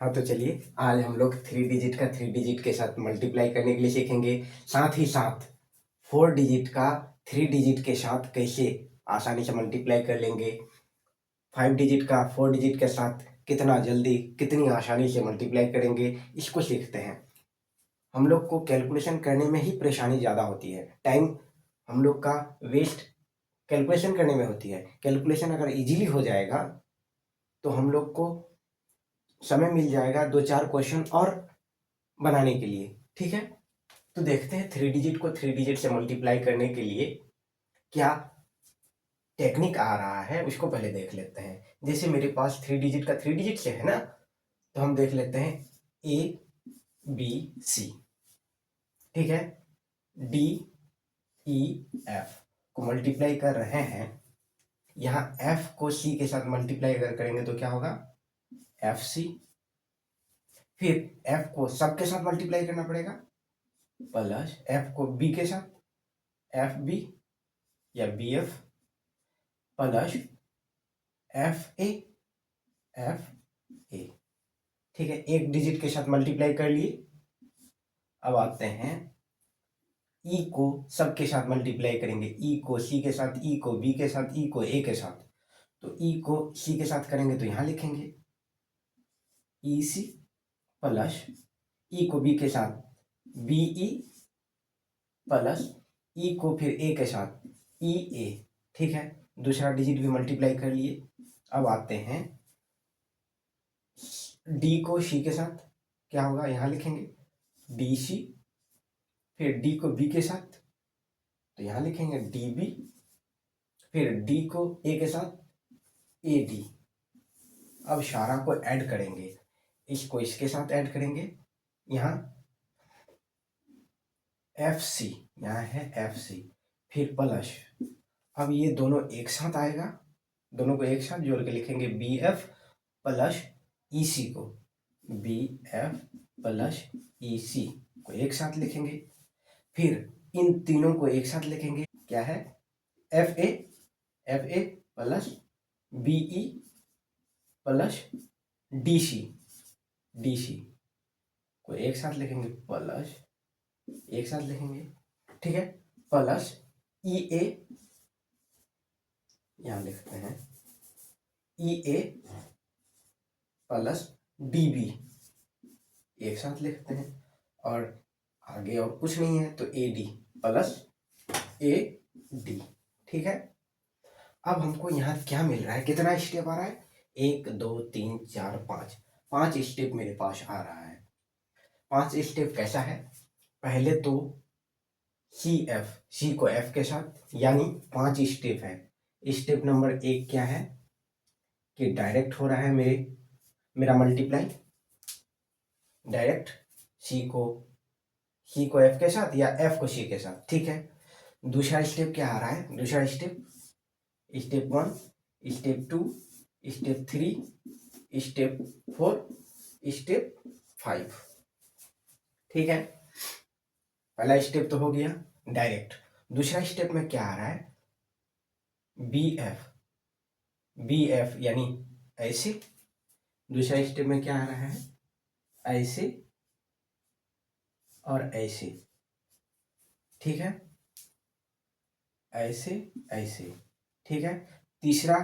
हाँ तो चलिए आज हम लोग थ्री डिजिट का थ्री डिजिट के साथ मल्टीप्लाई करने के लिए सीखेंगे। साथ ही साथ फोर डिजिट का थ्री डिजिट के साथ कैसे आसानी से मल्टीप्लाई कर लेंगे। फाइव डिजिट का फोर डिजिट के साथ कितना जल्दी कितनी आसानी से मल्टीप्लाई करेंगे, इसको सीखते हैं। हम लोग को कैलकुलेशन करने में ही परेशानी ज़्यादा होती है, टाइम हम लोग का वेस्ट कैलकुलेशन करने में होती है। कैलकुलेशन अगर इजीली हो जाएगा तो हम लोग को समय मिल जाएगा दो चार क्वेश्चन और बनाने के लिए। ठीक है, तो देखते हैं थ्री डिजिट को थ्री डिजिट से मल्टीप्लाई करने के लिए क्या टेक्निक आ रहा है, उसको पहले देख लेते हैं। जैसे मेरे पास थ्री डिजिट का थ्री डिजिट से है ना, तो हम देख लेते हैं ए बी सी। ठीक है, डी ई एफ को मल्टीप्लाई कर रहे हैं। यहाँ एफ को सी के साथ मल्टीप्लाई अगर करेंगे तो क्या होगा, एफ सी। फिर एफ को सबके साथ मल्टीप्लाई करना पड़ेगा, प्लस एफ को बी के साथ एफ बी या B F, plus F F A. ठीक है, एक डिजिट के साथ मल्टीप्लाई कर लिए। अब आते हैं ई को सबके साथ मल्टीप्लाई करेंगे, ई को सी के साथ, ई को बी के साथ, ई को ए के साथ। तो ई को सी के साथ करेंगे तो यहां लिखेंगे ई सी, प्लस ई को बी के साथ बी ई, प्लस ई को फिर ए के साथ ई ए। ठीक है, दूसरा डिजिट भी मल्टीप्लाई कर लिए। अब आते हैं डी को सी के साथ, क्या होगा यहाँ लिखेंगे डी सी। फिर डी को बी के साथ तो यहाँ लिखेंगे डी बी। फिर डी को ए के साथ ए डी। अब सारा को ऐड करेंगे, इसको इसके साथ ऐड करेंगे। यहाँ एफ सी, यहाँ है एफ सी, फिर प्लस। अब ये दोनों एक साथ आएगा, दोनों को एक साथ जोड़ के लिखेंगे बी एफ प्लस ई सी को, बी एफ प्लस ई सी को एक साथ लिखेंगे। फिर इन तीनों को एक साथ लिखेंगे, क्या है F A plus B E plus D C को एक साथ लिखेंगे, प्लस एक साथ लिखेंगे। ठीक है, प्लस ई ए, यहां लिखते हैं ई ए प्लस डी बी, एक साथ लिखते हैं। और आगे और कुछ नहीं है तो A D plus A D. ठीक है, अब हमको यहाँ क्या मिल रहा है, कितना स्टेप आ रहा है, एक दो तीन चार पाँच, पांच स्टेप मेरे पास आ रहा है। पांच स्टेप कैसा है, पहले तो सी को एफ के साथ, यानी पांच स्टेप है। स्टेप नंबर एक क्या है कि डायरेक्ट हो रहा है मेरा मल्टीप्लाई, डायरेक्ट सी को एफ के साथ या एफ को सी के साथ। ठीक है, दूसरा स्टेप क्या आ रहा है, दूसरा step step one, step two, step three, step four, step five. ठीक है, पहला स्टेप तो हो गया डायरेक्ट। दूसरा स्टेप में क्या आ रहा है, बी एफ यानी ऐसे। दूसरा स्टेप में क्या आ रहा है, ऐसे और ऐसे। ठीक है, ऐसे ऐसे। ठीक है, तीसरा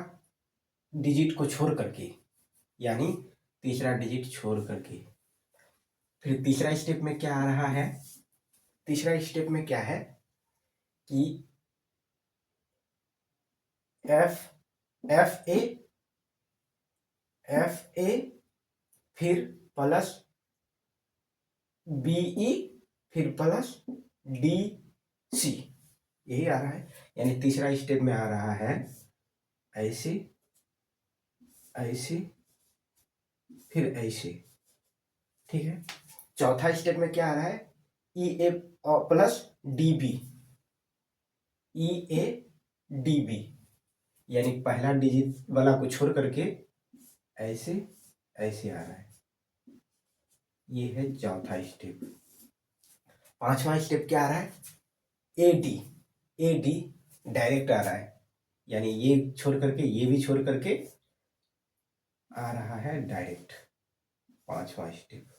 डिजिट को छोड़ करके, यानी तीसरा डिजिट छोड़ करके। फिर तीसरा स्टेप में क्या आ रहा है, तीसरा स्टेप में क्या है कि एफ ए फिर प्लस बी ई फिर प्लस डी सी, यही आ रहा है। यानी तीसरा स्टेप में आ रहा है ऐसे ऐसे फिर ऐसे। ठीक है, चौथा स्टेप में क्या आ रहा है, E A plus D B, E A D B, यानी पहला डिजिट वाला को छोड़ करके ऐसे ऐसे आ रहा है। ये है चौथा स्टेप। पांचवा स्टेप क्या आ रहा है, ए डी डायरेक्ट आ रहा है, यानी ये छोड़ करके ये भी छोड़ करके आ रहा है डायरेक्ट। 5वां स्टेप।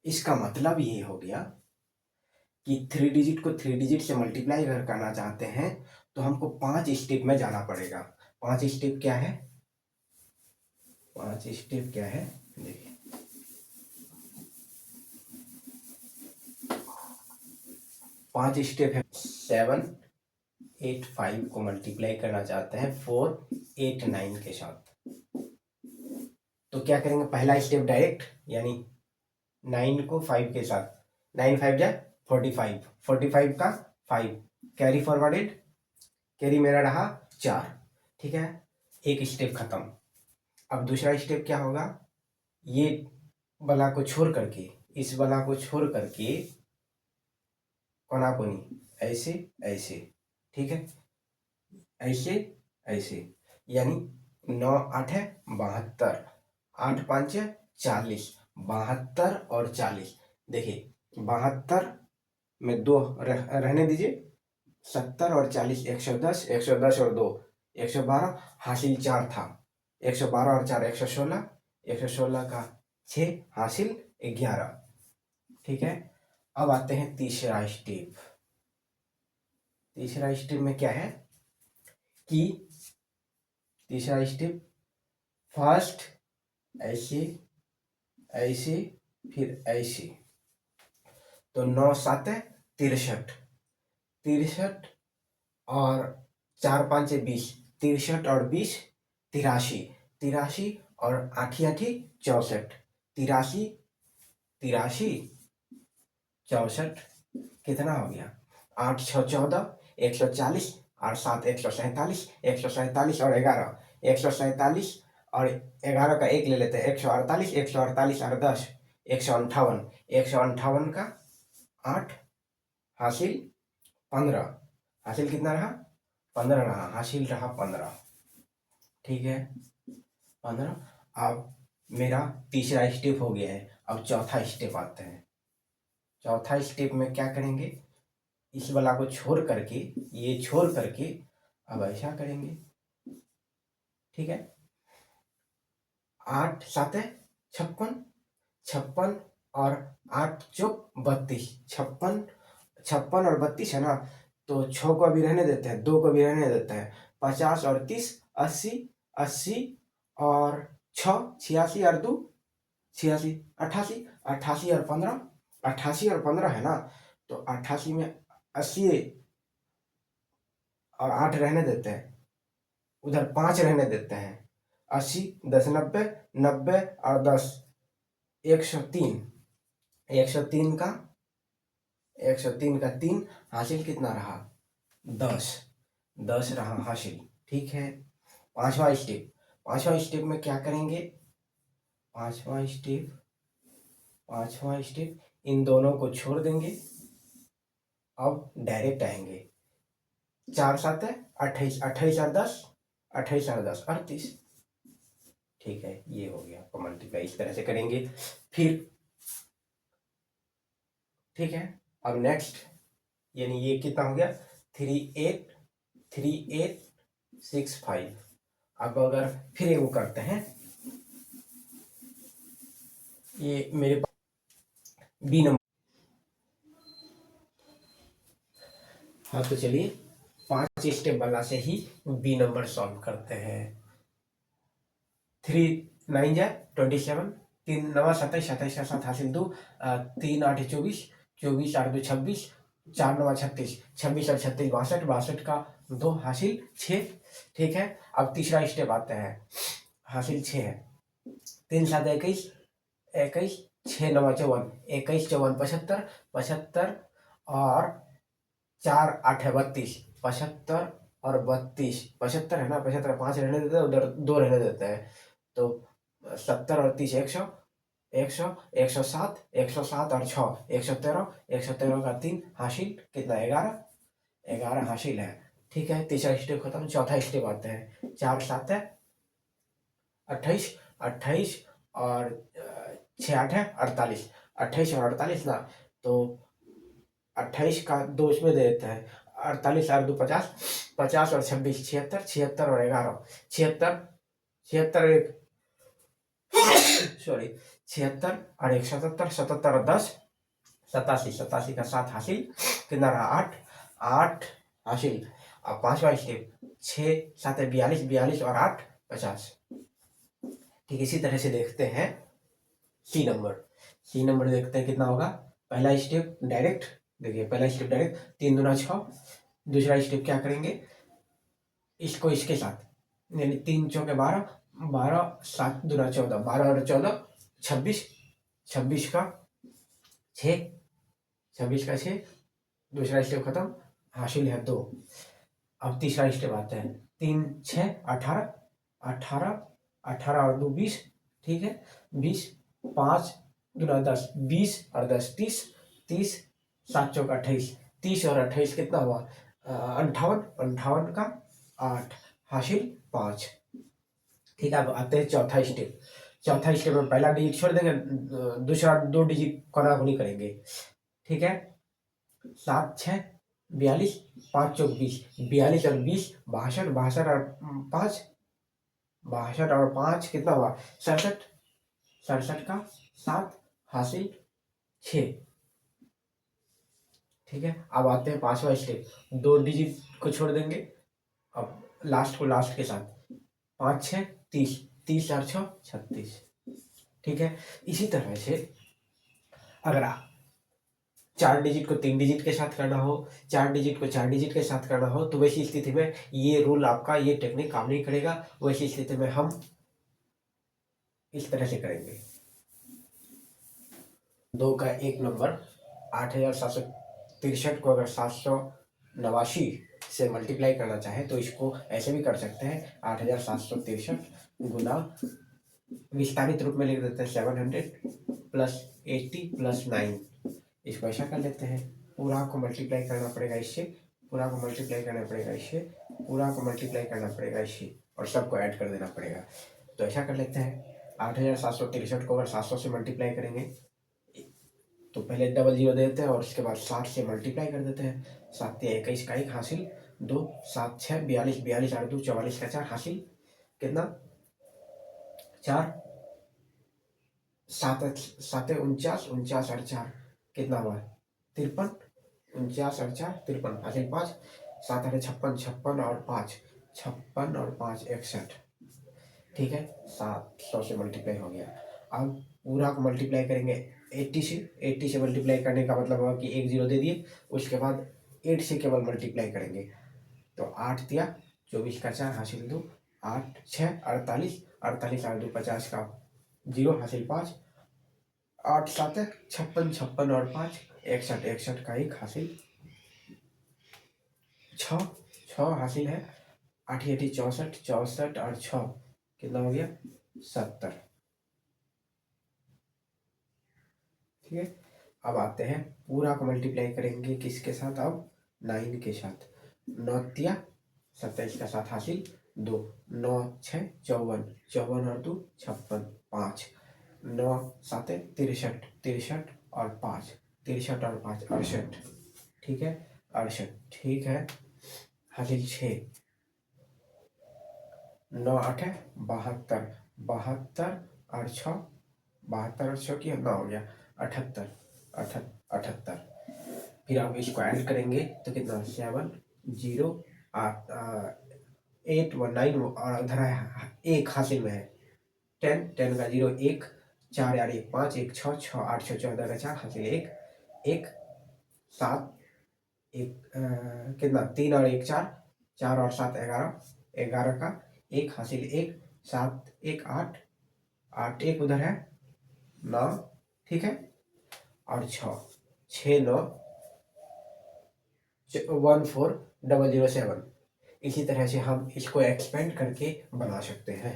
इसका मतलब ये हो गया कि 3 डिजिट को 3 डिजिट से मल्टीप्लाई अगर करना चाहते हैं तो हमको 5 स्टेप में जाना पड़ेगा। 5 स्टेप क्या है? 5 स्टेप क्या है देखिए, 5 स्टेप है। 7 8 5 को मल्टीप्लाई करना चाहते हैं 4 8 9 के साथ, तो क्या करेंगे? पहला स्टेप डायरेक्ट, यानी 9 को 5 के साथ, 9 5 जा 45, 45 का 5 कैरी फॉरवर्डेड, कैरी मेरा रहा 4, ठीक है, एक स्टेप खत्म। अब दूसरा स्टेप क्या होगा? ये वाला को छोड़ करके, इस वाला को छोड़ करके कोना कोनी ऐसे ऐसे, ठीक है, ऐसे ऐसे, यानी 9 8 है 72, 8 5 है 40, 72 और 40। देखिए 72 में 2 रहने दीजिए, 70 और 40 110, 110 और 2 112, हासिल 4 था, 112 और 4 116, 116 का 6 हासिल 11, ठीक है। अब आते हैं तीसरा स्टेप। तीसरा स्टेप में क्या है कि तीसरा स्टेप फर्स्ट ऐसे ऐसे फिर ऐसे, तो 9 7 63, 63 और 4 5 20, 63 और 20 83, 83 और 8 8 64, 83 83 64, कितना हो गया? 8 6 14, 140 और 7 147, 147 और 11 147 और 11 का एक ले लेते हैं 148, 148 और 10 158, 158 का 8 हासिल 15, हासिल कितना रहा? 15 रहा, हासिल रहा 15, ठीक है 15। अब मेरा तीसरा स्टेप हो गया है। अब चौथा स्टेप आते हैं। चौथा स्टेप में क्या करेंगे? इस वाला को छोड़ करके, ये छोड़ करके अब ऐसा करेंगे, ठीक है। 8 7 56, 56 और 8 चौक 32, 56 56 और 32 है ना, तो 6 को अभी रहने देते हैं, 2 को भी रहने देते हैं, 50 और 30 80, 80 और 6 86 और 2 86, 88, 88 और 15, 88 और 15 है ना, तो 88 में 80 और 8 रहने देते हैं, उधर 5 रहने देते हैं, 80 10 90, 90 और 10 103, 103 का 103 का 3 हासिल कितना रहा? 10, 10 रहा हासिल, ठीक है। पांचवा स्टेप। पांचवा स्टेप में क्या करेंगे? पांचवा स्टेप इन दोनों को छोड़ देंगे, अब डायरेक्ट आएंगे। 4 7 28, 28 और 10, 28 और 10 38, ठीक है, ये हो गया। आपको मल्टीप्लाई इस तरह से करेंगे फिर, ठीक है। अब नेक्स्ट, यानी ये कितना हो गया? 3865। अब अगर फिर वो करते हैं, ये मेरे पास बी नंबर, हाँ तो चलिए 5 स्टेप वाला से ही बी नंबर सॉल्व करते हैं। 3 9 जा 27, 3 9 27, 27 का 7 हासिल 2, 3 8 24, 24 8 2 26, 4 9 36, 26 और 36 62, 62 का 2 हासिल 6, ठीक है। अब तीसरा स्टेप आते हैं, हासिल 6 है, 3 7 21, 21 6 9 54, 21 54 75, 75 और 4 8 है 32, 75 और 32, 75 है ना, 75 5 रहने देते हैं, उधर 2 रहने देते हैं, तो 70 और 30 100, 100 107, 107 और 6 113, 113 का 3 हासिल कितना? 11, 11 हासिल है, ठीक है। तीसरा स्टेप खत्म। चौथा स्टेप आते हैं। 4 7 है 28, 28 और 6 8 है 48, 28 और 48 ना, तो 28 का 2 इसमें दे देते हैं, 48 और 2 50, 50 और 26 76, 76 और 11 76, 76 एक सॉरी 76 और 1 77, 77 और 10 87, 87 का 7 हासिल, कितना रहा 8, 8 हासिल। अब पांचवा स्टेप 6 7 42, 42 और 8 50। ठीक, इसी तरह से देखते हैं सी नंबर। सी नंबर देखते हैं कितना होगा। पहला स्टेप डायरेक्ट, देखिए पहला स्टेप डायरेक्ट 3 दूना 6। दूसरा स्टेप क्या करेंगे, इसको इसके साथ, यानी 3 चौके 12, 12 7 दूना 14, 12 और 14 26, 26 का 6, 26 का 6। दूसरा स्टेप खत्म, हासिल है 2। अब तीसरा स्टेप आता है 3 6 18, 18 18 और 2 20। ठीक है, 20, 5 दूना 10, 20 और 10 30, 30 7 चौका 28, 30 और 28 कितना हुआ 58, 58 का 8 हासिल 5। ठीक है, अब आते हैं चौथा स्टेप। चौथा स्टेप में पहला डिजिट छोड़ देंगे, दूसरा 2 डिजिट कोनाकुनी करेंगे। ठीक है, 7 6 42, 5 चौक 20, 42 और 20 62, 62 और 5 62 और 5 कितना हुआ 67, 67 का 7 हासिल 6। ठीक है, अब आते हैं पांचवा स्टेप, 2 डिजिट को छोड़ देंगे, अब लास्ट को लास्ट के साथ 5 6 30, 30 और 6 36। ठीक है, इसी तरह से अगर 4 डिजिट को 3 डिजिट के साथ करना हो, 4 डिजिट को 4 डिजिट के साथ करना हो, तो वैसी स्थिति में ये रूल आपका, ये टेक्निक काम नहीं करेगा। वैसी स्थिति में हम इस तरह से करेंगे। 2 का एक नंबर 8763 को अगर 789 से मल्टीप्लाई करना चाहे तो इसको ऐसे भी कर सकते हैं, 8763 गुना, विस्तारित रूप में लिख देते हैं 700 प्लस 80 प्लस 9। इसको ऐसा कर लेते हैं, पूरा को मल्टीप्लाई करना पड़ेगा इससे, पूरा को मल्टीप्लाई करना पड़ेगा इससे, पूरा को मल्टीप्लाई करना पड़ेगा इससे, और सबको ऐड कर देना पड़ेगा। तो ऐसा कर लेते हैं, 8763 को अगर 700 से मल्टीप्लाई करेंगे तो पहले डबल जीरो दे देते हैं और उसके बाद 60 से मल्टीप्लाई कर देते हैं। 7 या 21 का 1 हासिल 2, 7 6 42, 42 और 2 44 का 4 हासिल, कितना 4, 7 7 49, 49 और 4 कितना हुआ 53, 49 और 4 53 हासिल 5, 7 8 56, 56 और 5 56 और 5 61। ठीक है, 700 से मल्टीप्लाई हो गया। अब पूरा को मल्टीप्लाई करेंगे 80 से, 80 से मल्टीप्लाई करने का मतलब हुआ कि 1 जीरो दे दिए, उसके बाद 8 से केवल मल्टीप्लाई करेंगे, तो 8 दिया 24 का 4 हासिल 2, 8 6 48, 48 और 2 50 का 0 हासिल 5, 8 7 56, 56 और 5 61, 61 का 1 हासिल 6, 6 हासिल है 8 8 64, 64 और 6 कितना हो गया 70। ठीक है, अब आते हैं पूरा को मल्टीप्लाई करेंगे किसके साथ, अब 9 के साथ। 9 तिया 27 का 7 हासिल 2, 9 6 54, 54 और 2 56, 5 9 7 63, 63 और 5 63 और 5 68। ठीक है, 68। ठीक है, हासिल 6, 9 8 72, 72 और 6 72 और 6 की 9 हो गया 78, 78। फिर आप इसको ऐड करेंगे तो कितना 7 0 8 8 1 9 और उधर है 1 हासिल में है 10, 10 का 0 1, 4 यार 1 5, 1 6 6 8 6 14 का 4 हासिल 1, 1 7 1 कितना 3 और 1 4, 4 और 7 11, 11 का 1 हासिल 1, 7 1 8, 8 1 उधर है 9। ठीक है, और 6 6 9 14007। इसी तरह से हम इसको एक्सपेंड करके बना सकते हैं।